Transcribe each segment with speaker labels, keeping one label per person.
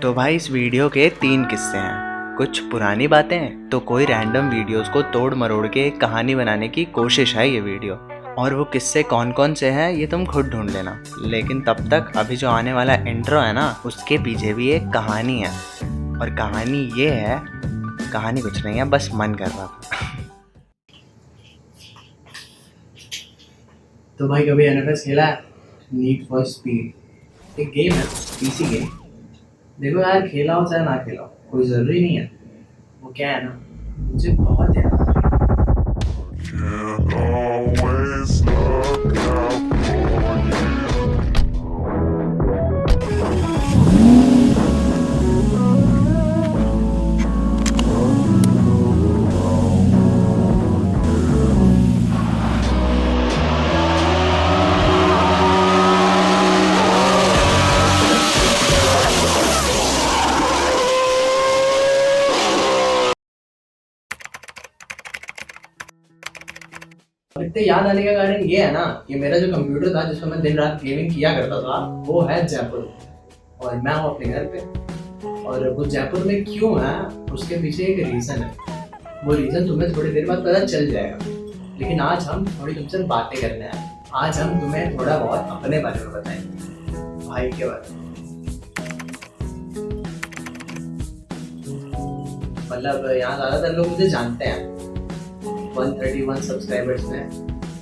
Speaker 1: तो भाई इस वीडियो के 3 किस्से हैं। कुछ पुरानी बातें तो कोई रैंडम वीडियोस को तोड़ मरोड़ के एक कहानी बनाने की कोशिश है ये वीडियो। और वो किस्से कौन कौन से हैं ये तुम खुद ढूंढ लेना। लेकिन तब तक अभी जो आने वाला इंट्रो है ना, उसके पीछे भी एक कहानी है। और कहानी ये है, कहानी कुछ नहीं है, बस मन कर रहा था।
Speaker 2: तो भाई कभी एनएफएस खेला है? नीड फॉर स्पीड एक गेम है, पीसी गेम। देखो यार, खेला हो चाहे ना खेला हो, कोई ज़रूरी नहीं है। वो क्या है ना, मुझे बहुत याद आ रही है।
Speaker 3: Can't always look out for you.
Speaker 2: और इतने याद आने का कारण ये है ना कि मेरा जो कंप्यूटर था जिसमें मैं दिन रात गेमिंग किया करता था, वो है जयपुर। और मैं हूँ अपने घर पे। और वो जयपुर में क्यों है, उसके पीछे एक रीज़न है। वो रीज़न तुम्हें थोड़ी देर बाद पता चल जाएगा। लेकिन आज हम थोड़ी तुमसे बातें करने आए। आज हम तुम्हें थोड़ा बहुत अपने बारे में बताएंगे, भाई के बारे में। मतलब यहाँ ज़्यादातर लोग मुझे जानते हैं, 131 सब्सक्राइबर्स में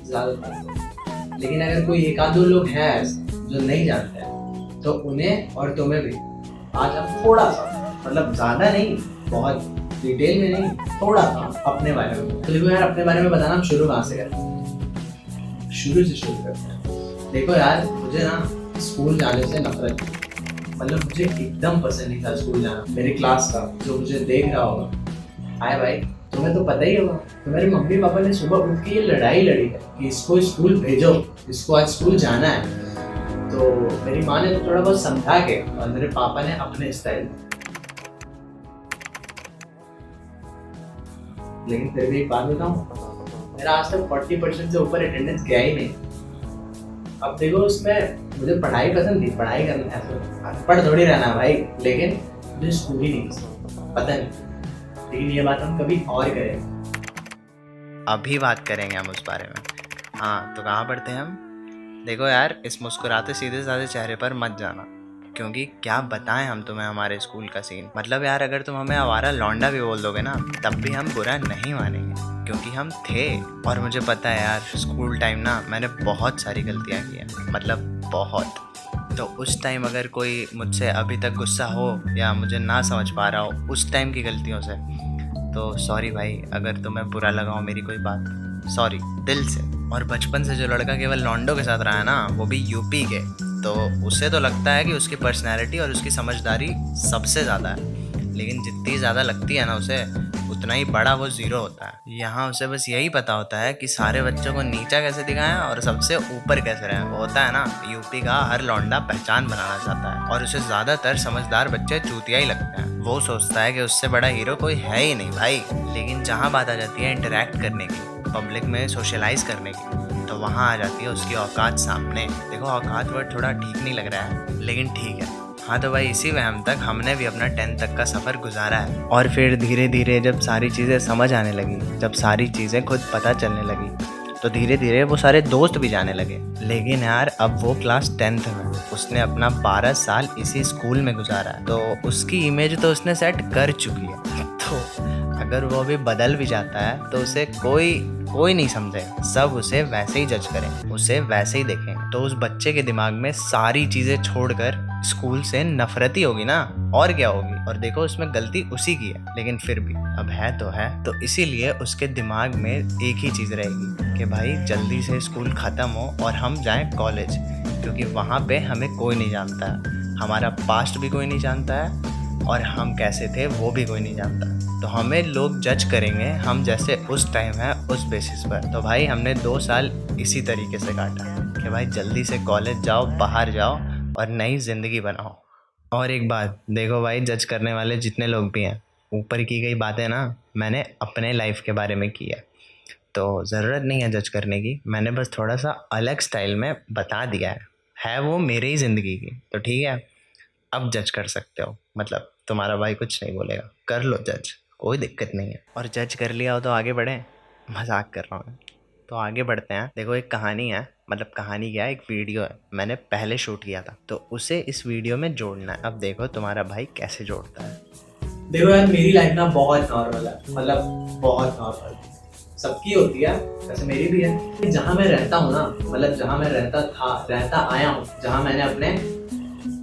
Speaker 2: ज़्यादातर। लेकिन अगर कोई एक आध दो लोग हैं जो नहीं जानते हैं, तो उन्हें और तुम्हें भी आज हम थोड़ा सा, मतलब ज़्यादा नहीं, बहुत डिटेल में नहीं, थोड़ा सा अपने बारे में। तो देखो यार, अपने बारे में बताना हम शुरू कहाँ से करें? शुरू से शुरू करते हैं। देखो यार, मुझे ना स्कूल जाने से नफरत थी। मतलब मुझे एकदम पसंद नहीं था स्कूल जाना। मेरी क्लास का जो मुझे देख रहा होगा, हाय भाई, तुम्हें तो पता ही होगा, तुम्हारे मम्मी पापा ने सुबह उठ के ये लड़ाई लड़ी है कि इसको स्कूल भेजो, इसको आज स्कूल जाना है। तो मेरी माँ ने तो थोड़ा बहुत समझा के, और मेरे पापा ने अपने स्टाइल में। लेकिन फिर भी एक बात बताऊं, मेरा आज तक 40% से ऊपर अटेंडेंस गया ही नहीं। अब देखो, उसमें मुझे पढ़ाई पसंद थी, पढ़ाई करना है, अनपढ़ थोड़ी रहना भाई। लेकिन मुझे स्कूल ही नहीं पसंद, पता नहीं। लेकिन ये बात हम कभी और करेंगे।
Speaker 1: अभी बात करेंगे हम उस बारे में। हाँ, तो कहाँ पढ़ते हैं हम? देखो यार, इस मुस्कुराते सीधे साधे चेहरे पर मत जाना, क्योंकि क्या बताएं हम तुम्हें हमारे स्कूल का सीन। मतलब यार, अगर तुम हमें आवारा लौंडा भी बोल दोगे ना, तब भी हम बुरा नहीं मानेंगे, क्योंकि हम थे। और मुझे पता है यार, स्कूल टाइम ना मैंने बहुत सारी गलतियाँ की हैं, मतलब बहुत। तो उस टाइम अगर कोई मुझसे अभी तक गुस्सा हो या मुझे ना समझ पा रहा हो उस टाइम की गलतियों से, तो सॉरी भाई, अगर तुम्हें बुरा लगा हो मेरी कोई बात, सॉरी दिल से। और बचपन से जो लड़का केवल लॉन्डो के साथ रहा है ना, वो भी यूपी के, तो उसे तो लगता है कि उसकी पर्सनैलिटी और उसकी समझदारी सबसे ज़्यादा है। लेकिन जितनी ज़्यादा लगती है ना उसे, उतना ही बड़ा वो ज़ीरो होता है। यहाँ उसे बस यही पता होता है कि सारे बच्चों को नीचा कैसे दिखाएं और सबसे ऊपर कैसे रहें। वो होता है ना, यूपी का हर लौंडा पहचान बनाना चाहता है, और उसे ज़्यादातर समझदार बच्चे चूतिया ही लगते हैं। वो सोचता है कि उससे बड़ा हीरो कोई है ही नहीं भाई। लेकिन जहाँ बात आ जाती है इंटरेक्ट करने की, पब्लिक में सोशलाइज करने की, तो वहाँ आ जाती है उसकी औकात सामने। देखो, औकात वर्ड थोड़ा ठीक नहीं लग रहा है, लेकिन ठीक है। हाँ, तो भाई इसी वहम तक हमने भी अपना 10th तक का सफ़र गुजारा है। और फिर धीरे धीरे जब सारी चीज़ें समझ आने लगी, जब सारी चीज़ें खुद पता चलने लगी, तो धीरे धीरे वो सारे दोस्त भी जाने लगे। लेकिन यार, अब वो क्लास 10th में, उसने अपना 12 साल इसी स्कूल में गुजारा है, तो उसकी इमेज तो उसने सेट कर चुकी है। तो अगर वो भी बदल भी जाता है, तो उसे कोई नहीं समझेगा। सब उसे वैसे ही जज करें, उसे वैसे ही देखें। तो उस बच्चे के दिमाग में सारी चीज़ें छोड़कर स्कूल से नफरत ही होगी ना, और क्या होगी। और देखो, उसमें गलती उसी की है, लेकिन फिर भी अब है तो है। तो इसीलिए उसके दिमाग में एक ही चीज़ रहेगी कि भाई जल्दी से स्कूल ख़त्म हो और हम जाएं कॉलेज, क्योंकि वहाँ पे हमें कोई नहीं जानता है, हमारा पास्ट भी कोई नहीं जानता है, और हम कैसे थे वो भी कोई नहीं जानता। तो हमें लोग जज करेंगे हम जैसे उस टाइम है, उस बेसिस पर। तो भाई हमने 2 साल इसी तरीके से काटा कि भाई जल्दी से कॉलेज जाओ, बाहर जाओ और नई ज़िंदगी बनाओ। और एक बात देखो भाई, जज करने वाले जितने लोग भी हैं, ऊपर की गई बातें ना मैंने अपने लाइफ के बारे में की है, तो ज़रूरत नहीं है जज करने की। मैंने बस थोड़ा सा अलग स्टाइल में बता दिया है वो मेरी ही ज़िंदगी की। तो ठीक है, अब जज कर सकते हो, मतलब तुम्हारा भाई कुछ नहीं बोलेगा, कर लो जज, कोई दिक्कत नहीं है। और जज कर लिया हो तो आगे बढ़ें, मजाक कर रहा हूँ। तो आगे बढ़ते हैं। देखो एक कहानी है, मतलब कहानी क्या है, एक वीडियो है, मैंने पहले शूट किया था, तो उसे इस वीडियो में जोड़ना है। अब देखो तुम्हारा भाई कैसे जोड़ता है।
Speaker 2: देखो यार, मेरी लाइफ ना बहुत नॉर्मल है, मतलब बहुत नॉर्मल, सबकी होती है, वैसे मेरी भी है। जहाँ मैं रहता हूँ ना, मतलब जहाँ मैं रहता आया हूँ, जहाँ मैंने अपने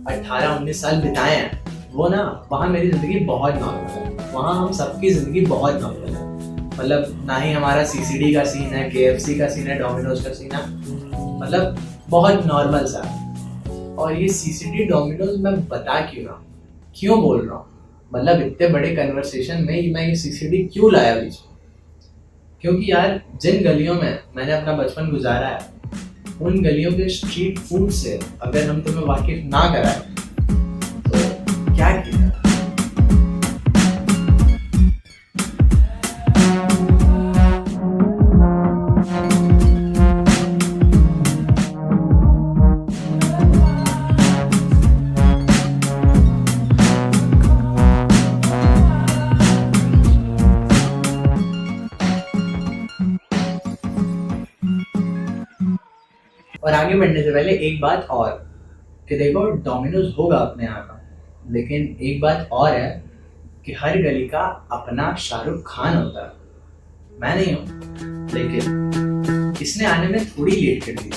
Speaker 2: 18-19 साल बिताए हैं, वो ना, वहाँ मेरी जिंदगी बहुत नॉर्मल है। वहाँ हम सबकी जिंदगी बहुत नॉर्मल है, मतलब ना ही हमारा सीसीडी का सीन है, KFC का सीन है, डोमिनोज का सीन है, मतलब बहुत नॉर्मल सा। और ये सीसीडी डोमिनोज मैं बता क्यों बोल रहा हूँ, मतलब इतने बड़े कन्वर्सेशन में मैं ये सीसीडी क्यों लाया बीच में, क्योंकि यार जिन गलियों में मैंने अपना बचपन गुजारा है, उन गलियों के स्ट्रीट फूड से अगर हम तुम्हें वाकिफ ना कराए तो क्या किया। और आगे बढ़ने से पहले एक बात और, कि देखो डोमिनोज होगा अपने यहाँ का, लेकिन एक बात और है कि हर गली का अपना शाहरुख खान होता है। मैं नहीं हूँ, लेकिन इसने आने में थोड़ी लेट कर दी,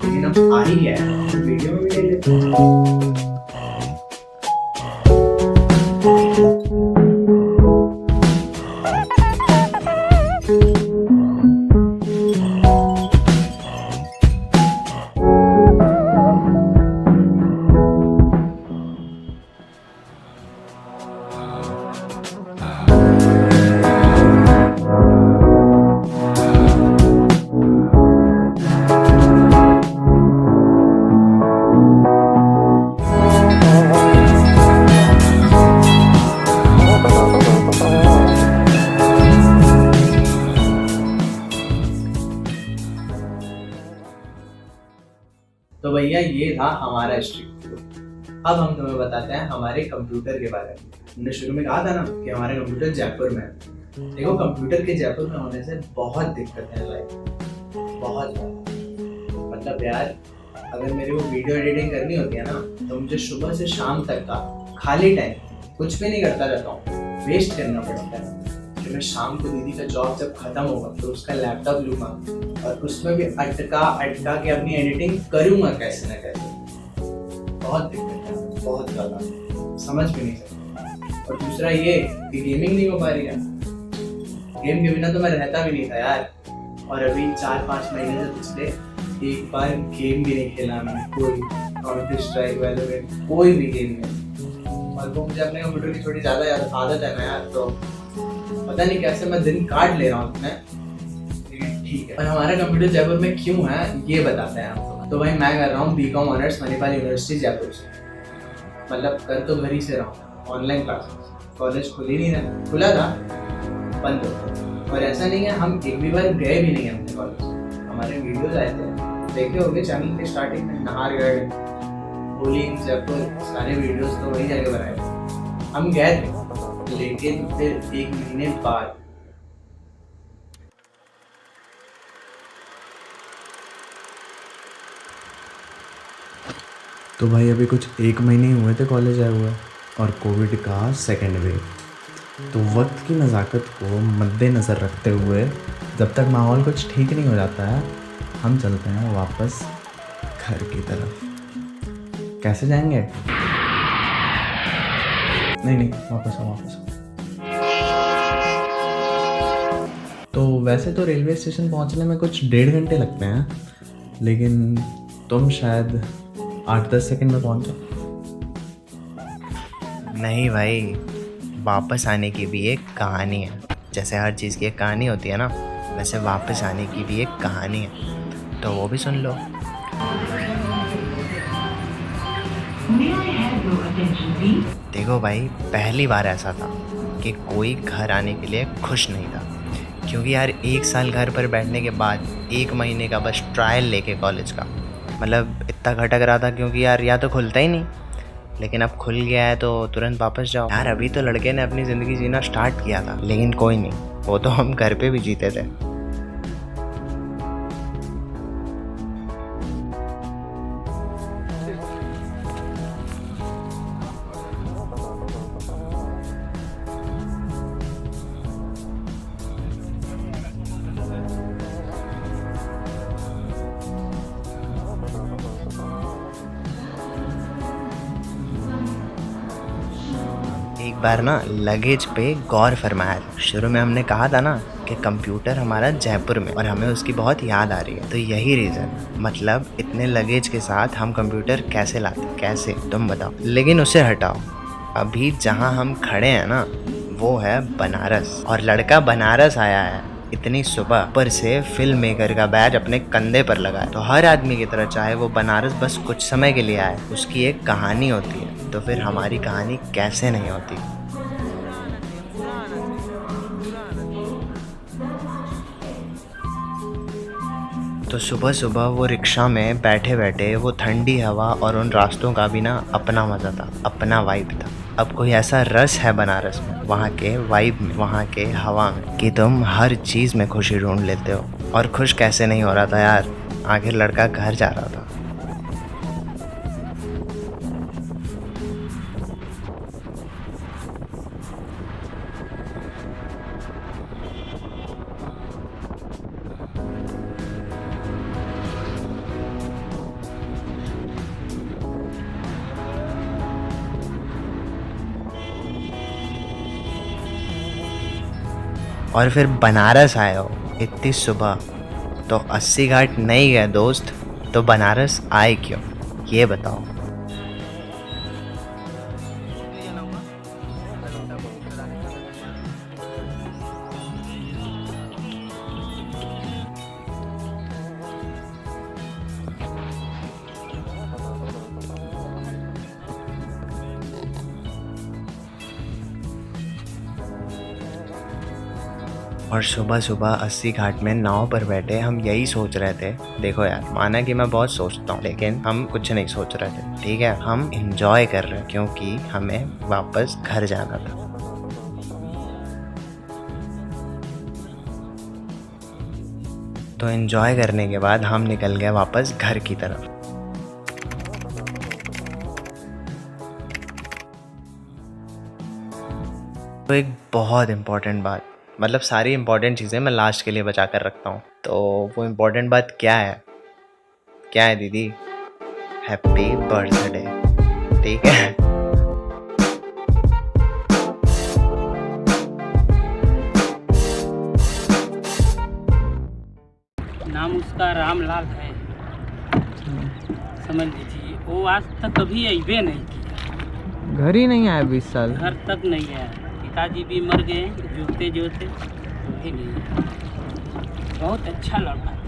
Speaker 2: लेकिन अब आ ही गया है, तो वीडियो में भी ले लेते हैं। तो भैया ये था हमारा स्ट्रीट फूड। अब हम तुम्हें बताते हैं हमारे कंप्यूटर के बारे में। हमने शुरू में कहा था ना कि हमारे कंप्यूटर जयपुर में है। देखो कंप्यूटर के जयपुर में होने से बहुत दिक्कत है लाइफ, बहुत मतलब यार, अगर मेरे को वीडियो एडिटिंग करनी होती है ना, तो मुझे सुबह से शाम तक का खाली टाइम कुछ भी नहीं करता रहता हूँ, वेस्ट करना पड़ता है। मैं शाम को दीदी का जॉब जब खत्म होगा तो उसका लैपटॉप लूंगा और उसमें भी अटका के अपनी एडिटिंग करूंगा कैसे ना कैसे। बहुत दिक्कत है, बहुत ज़्यादा, समझ भी नहीं सकता। और दूसरा ये कि गेमिंग नहीं हो पा रही है, गेम के बिना तो मैं रहता भी नहीं था यार। और अभी 4-5 महीने से पिछले एक बार गेम भी नहीं खेला मैंने, कोई काउंटर स्ट्राइक वैलोरेंट कोई भी गेम नहीं। और वो मुझे अपने कंप्यूटर की थोड़ी ज़्यादा आदत है ना यार, तो पता नहीं कैसे मैं दिन काट ले रहा हूँ उसमें, लेकिन ठीक है। और हमारा कंप्यूटर जयपुर में क्यों है ये बताते हैं आपको। तो भाई मैं कर रहा हूँ BCom honours Manipal university Jaipur से, मतलब कर तो घर ही से रहा हूँ, ऑनलाइन क्लासेस, कॉलेज खुल ही नहीं रहा, खुला था बंद हो गया। और ऐसा नहीं है हम एक भी बार गए भी नहीं हैं अपने कॉलेज, हमारे वीडियोज आए थे, देखे होंगे चैनल के स्टार्टिंग में, नाहरगढ़, होली इन जयपुर, सारे वीडियोज तो वही जगह बनाए थे, हम गए थे। लेकिन फिर 1 महीने बाद
Speaker 4: तो भाई अभी कुछ 1 महीने ही हुए थे कॉलेज आए हुए, और कोविड का सेकेंड वेव। तो वक्त की नज़ाकत को मद्देनज़र रखते हुए जब तक माहौल कुछ ठीक नहीं हो जाता है, हम चलते हैं वापस घर की तरफ। कैसे जाएंगे? नहीं वापस आओ। तो वैसे तो रेलवे स्टेशन पहुंचने में कुछ 1.5 घंटे लगते हैं, लेकिन तुम शायद 8-10 सेकंड में पहुंच जाओ।
Speaker 1: नहीं भाई, वापस आने की भी एक कहानी है। जैसे हर चीज़ की एक कहानी होती है ना, वैसे वापस आने की भी एक कहानी है, तो वो भी सुन लो। देखो भाई, पहली बार ऐसा था कि कोई घर आने के लिए खुश नहीं था, क्योंकि यार 1 साल घर पर बैठने के बाद 1 महीने का बस ट्रायल लेके कॉलेज का, मतलब इतना खटक रहा था, क्योंकि यार या तो खुलता ही नहीं, लेकिन अब खुल गया है तो तुरंत वापस जाओ यार। अभी तो लड़के ने अपनी ज़िंदगी जीना स्टार्ट किया था, लेकिन कोई नहीं, वो तो हम घर पे भी जीते थे। एक बार ना लगेज पे गौर फरमाया था। शुरू में हमने कहा था ना कि कंप्यूटर हमारा जयपुर में और हमें उसकी बहुत याद आ रही है, तो यही रीज़न, मतलब इतने लगेज के साथ हम कंप्यूटर कैसे लाते, कैसे, तुम बताओ। लेकिन उसे हटाओ, अभी जहाँ हम खड़े हैं ना वो है बनारस, और लड़का बनारस आया है इतनी सुबह, ऊपर से फिल्म मेकर का बैज अपने कंधे पर लगा है। तो हर आदमी की तरह चाहे वो बनारस बस कुछ समय के लिए आए, उसकी एक कहानी होती है, तो फिर हमारी कहानी कैसे नहीं होती। तो सुबह सुबह वो रिक्शा में बैठे बैठे वो ठंडी हवा और उन रास्तों का भी ना अपना मज़ा था, अपना वाइब था। अब कोई ऐसा रस है बनारस में, वहाँ के वाइब में, वहाँ के हवा में, कि तुम हर चीज़ में खुशी ढूंढ लेते हो। और खुश कैसे नहीं हो रहा था यार, आखिर लड़का घर जा रहा था। और फिर बनारस आए हो इतनी सुबह, तो 80 घाट नहीं गए दोस्त, तो बनारस आए क्यों, ये बताओ। और सुबह सुबह 80 घाट में नाव पर बैठे हम यही सोच रहे थे। देखो यार, माना कि मैं बहुत सोचता हूँ, लेकिन हम कुछ नहीं सोच रहे थे, ठीक है, हम इंजॉय कर रहे हैं, क्योंकि हमें वापस घर जाना था। तो इंजॉय करने के बाद हम निकल गए वापस घर की तरफ। तो एक बहुत इम्पोर्टेंट बात, मतलब सारी इम्पोर्टेंट चीज़ें मैं लास्ट के लिए बचा कर रखता हूँ, तो वो इम्पोर्टेंट बात क्या है, क्या है दीदी? हैप्पी बर्थडे, ठीक है।
Speaker 5: नाम उसका रामलाल है, समझ लीजिए। वो आज तक कभी अइबे नहीं किया,
Speaker 6: घर ही नहीं आया 20 साल।
Speaker 5: घर तक नहीं आया। पिताजी भी मर गए जोते जोते, भी नहीं आया। बहुत अच्छा लड़का था।